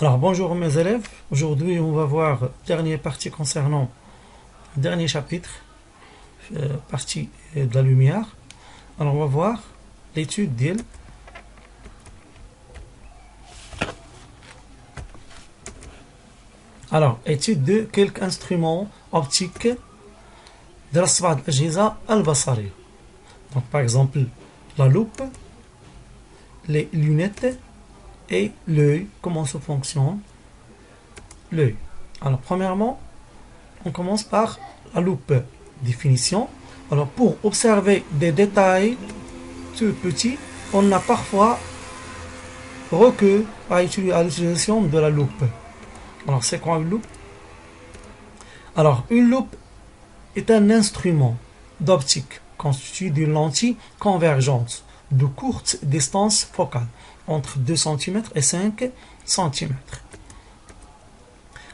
Alors bonjour mes élèves, aujourd'hui on va voir dernière partie concernant le dernier chapitre, partie de la lumière. Alors on va voir l'étude d'elle. Alors étude de quelques instruments optiques de بعض الأجهزة البصرية. Donc par exemple la loupe, les lunettes et l'œil, comment ça fonctionne l'œil. Alors premièrement, on commence par la loupe. Définition. Alors pour observer des détails tout petits, on a parfois recours à l'utilisation de la loupe. Alors c'est quoi une loupe? Alors une loupe est un instrument d'optique constitué d'une lentille convergente de courte distance focale entre 2 cm et 5 cm.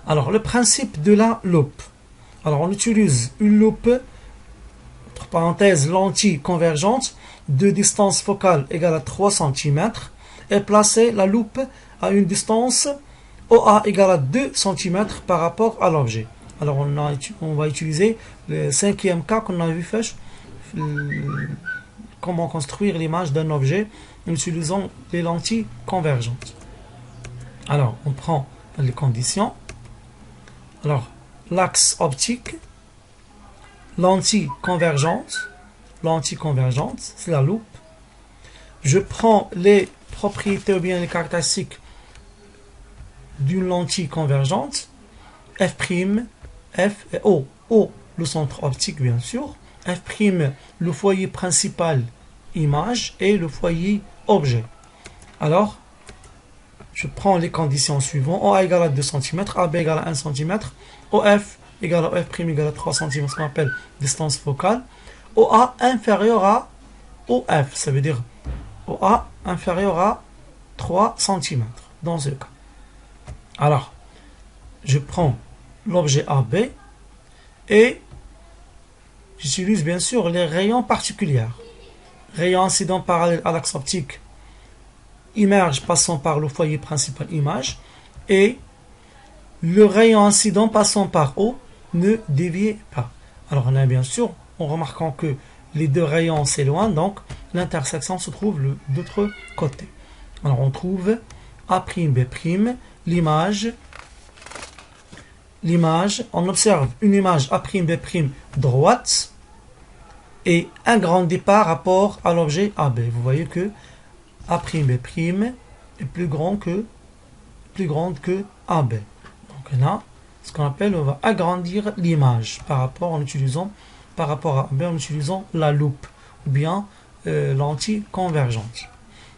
Alors le principe de la loupe. Alors on utilise une loupe, entre parenthèses, lentille convergente de distance focale égale à 3 cm et placer la loupe à une distance OA égale à 2 cm par rapport à l'objet. Alors on va utiliser le cinquième cas qu'on a vu faire, comment construire l'image d'un objet en utilisant les lentilles convergentes. Alors on prend les conditions. Alors l'axe optique, lentille convergente, c'est la loupe. Je prends les propriétés ou bien les caractéristiques d'une lentille convergente, F', F et O. O, le centre optique bien sûr, F', le foyer principal image et le foyer objet. Alors, je prends les conditions suivantes. OA égale à 2 cm, AB égale à 1 cm, OF égale à F' égale à 3 cm, ce qu'on appelle distance focale. OA inférieur à OF, ça veut dire OA inférieur à 3 cm dans ce cas. Alors, je prends l'objet AB et j'utilise bien sûr les rayons particuliers. Rayons incidents parallèles à l'axe optique immerge passant par le foyer principal image et le rayon incident passant par O ne dévie pas. Alors on a bien sûr, en remarquant que les deux rayons s'éloignent, donc l'intersection se trouve de l'autre côté. Alors on trouve A', B', l'image, on observe une image A', B' droite et agrandie par rapport à l'objet AB. Vous voyez que A', B' est plus grande que AB. Donc là, ce qu'on appelle, on va agrandir l'image par rapport à AB en utilisant la loupe ou bien lentille convergente.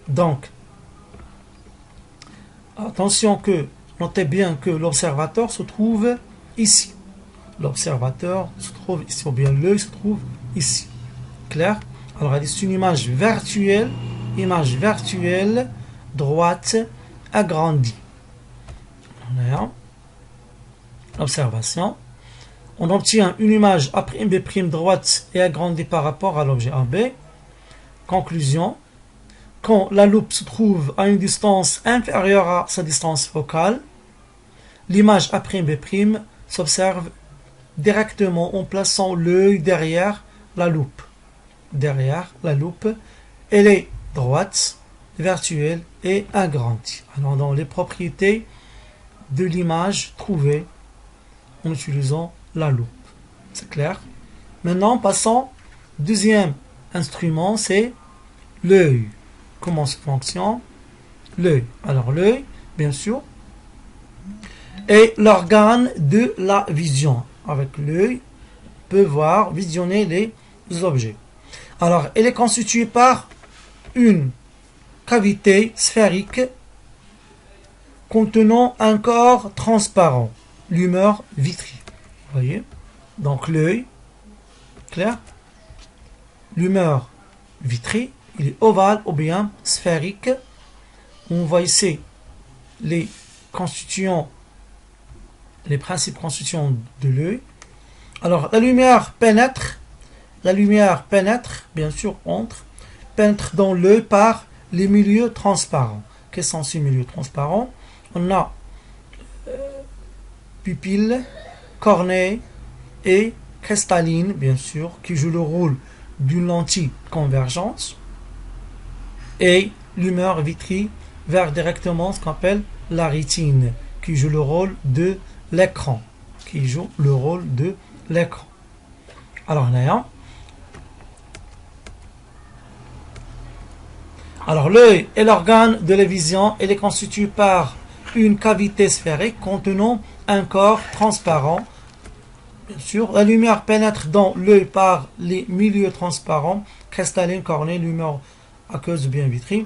Donc, attention que, notez bien que l'observateur se trouve ici. L'observateur se trouve ici, ou bien l'œil se trouve ici. Clair? Alors, c'est une image virtuelle, droite, agrandie. On a l'observation. On obtient une image A', B' droite et agrandie par rapport à l'objet AB. Conclusion. Quand la loupe se trouve à une distance inférieure à sa distance focale, l'image A', B' s'observe directement en plaçant l'œil derrière la loupe. Elle est droite, virtuelle et agrandie. Alors dans les propriétés de l'image trouvée en utilisant la loupe. C'est clair? Maintenant passons au deuxième instrument, c'est l'œil. Comment ça fonctionne? L'œil. Alors l'œil, bien sûr, est l'organe de la vision. Avec l'œil, on peut voir, visionner les objets. Alors, elle est constituée par une cavité sphérique contenant un corps transparent, l'humeur vitrée. Vous voyez? Donc l'œil, clair? L'humeur vitrée, il est ovale ou bien sphérique. On voit ici les principes constituants de l'œil. Alors la lumière pénètre, bien sûr, pénètre dans l'œil par les milieux transparents. Quels sont ces milieux transparents? On a pupille, cornée et cristalline, bien sûr, qui joue le rôle d'une lentille convergente, et l'humeur vitrie vers directement ce qu'on appelle la rétine, qui joue le rôle de l'écran. Alors, l'œil est l'organe de la vision. Il est constitué par une cavité sphérique contenant un corps transparent. Bien sûr, la lumière pénètre dans l'œil par les milieux transparents, cristallines, cornée, lumière aqueuse bien vitrée,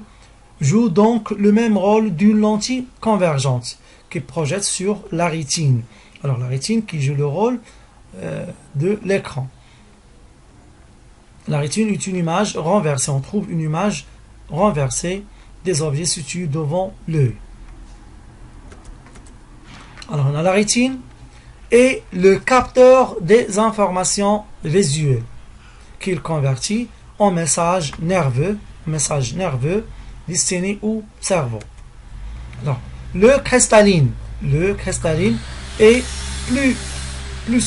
joue donc le même rôle d'une lentille convergente qui projette sur la rétine. Alors la rétine qui joue le rôle de l'écran. La rétine est une image renversée. On trouve une image renversée des objets situés devant l'œil. Alors on a la rétine et le capteur des informations visuelles qu'il convertit en message nerveux destiné au cerveau. Alors, le cristalline est plus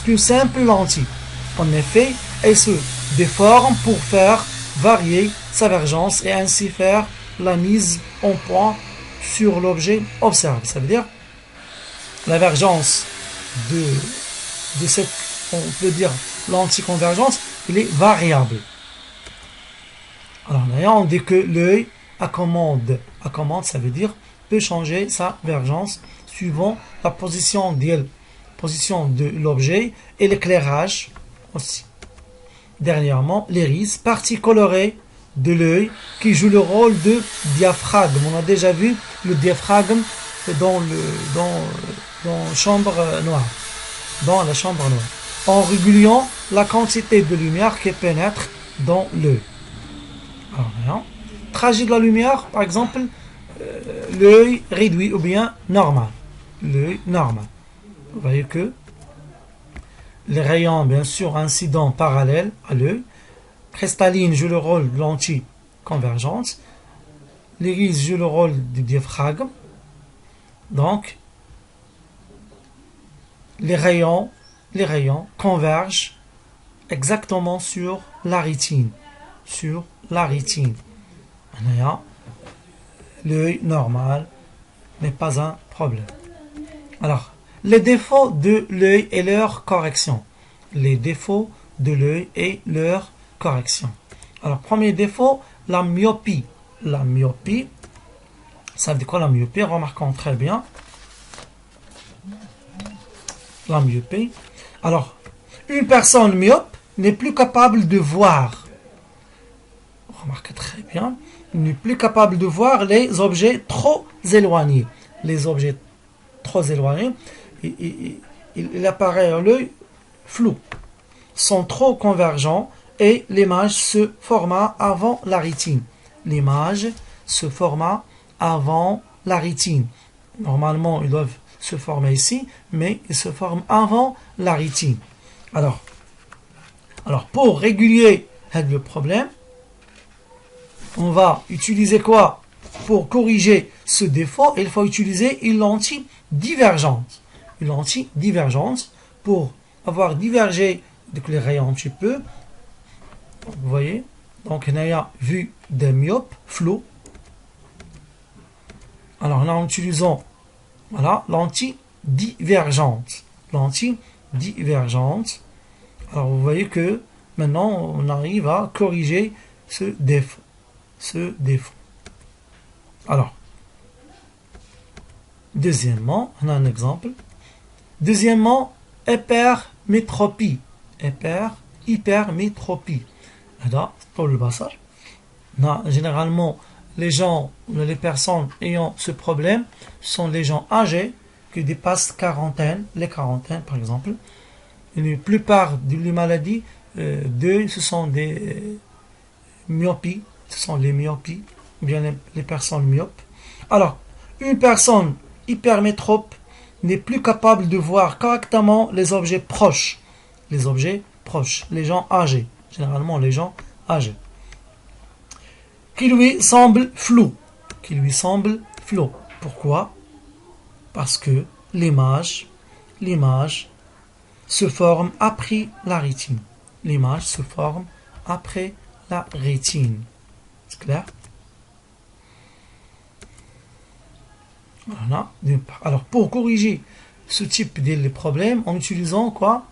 qu'une simple lentille. En effet, elle se déforme pour faire varier sa divergence et ainsi faire la mise en point sur l'objet observé. Ça veut dire la divergence de cette, on peut dire, lentille convergence, elle est variable. Alors là, on dit que l'œil à commande, ça veut dire peut changer sa divergence suivant la position de l'objet et l'éclairage aussi. Dernièrement, l'iris, partie colorée de l'œil qui joue le rôle de diaphragme. On a déjà vu le diaphragme dans la chambre noire, en régulant la quantité de lumière qui pénètre dans l'œil. Alors, trajet de la lumière, par exemple, l'œil réduit ou bien normal. L'œil normal. Vous voyez que les rayons, bien sûr, incidents parallèles à l'œil. Cristalline joue le rôle de lentille convergente. L'iris joue le rôle du diaphragme. Donc, les rayons convergent exactement sur la rétine. L'œil normal n'est pas un problème. Alors, les défauts de l'œil et leur correction. Alors, premier défaut, la myopie. Ça veut dire quoi la myopie? Remarquons très bien. La myopie. Alors, une personne myope n'est plus capable de voir. Remarquez très bien. N'est plus capable de voir les objets trop éloignés. Il apparaît à l'œil flou, sont trop convergents et l'image se forma avant la rétine. Normalement, ils doivent se former ici, mais ils se forment avant la rétine. Alors pour réguler le problème, on va utiliser quoi? Pour corriger ce défaut, il faut utiliser une lentille divergente. Pour avoir divergé les rayons un petit peu. Vous voyez? Donc, on a vu des myopes flous. Alors, là, en utilisant lentille divergente. Alors, vous voyez que maintenant, on arrive à corriger ce défaut. Alors, deuxièmement, on a un exemple. Deuxièmement, hypermétropie. Généralement, les personnes ayant ce problème sont les gens âgés qui dépassent les quarantaines par exemple. Et la plupart des maladies ce sont des myopies. Ce sont les myopies, ou bien les personnes myopes. Alors, une personne hypermétrope n'est plus capable de voir correctement les objets proches. Les gens âgés. Généralement, les gens âgés. Qui lui semble flou. Pourquoi? Parce que l'image l'image se forme après la rétine. L'image se forme après la rétine. C'est clair? Voilà. Alors, pour corriger ce type de problème, en utilisant quoi?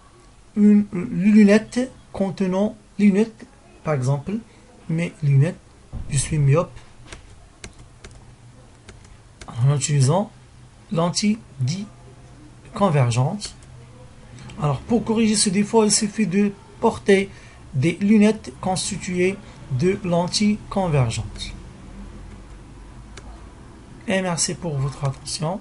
Une lunette contenant lunettes, par exemple, mes lunettes, je suis myope, en utilisant lentille convergente. Alors, pour corriger ce défaut, il suffit de porter des lunettes constituées de lentilles convergentes. Et merci pour votre attention.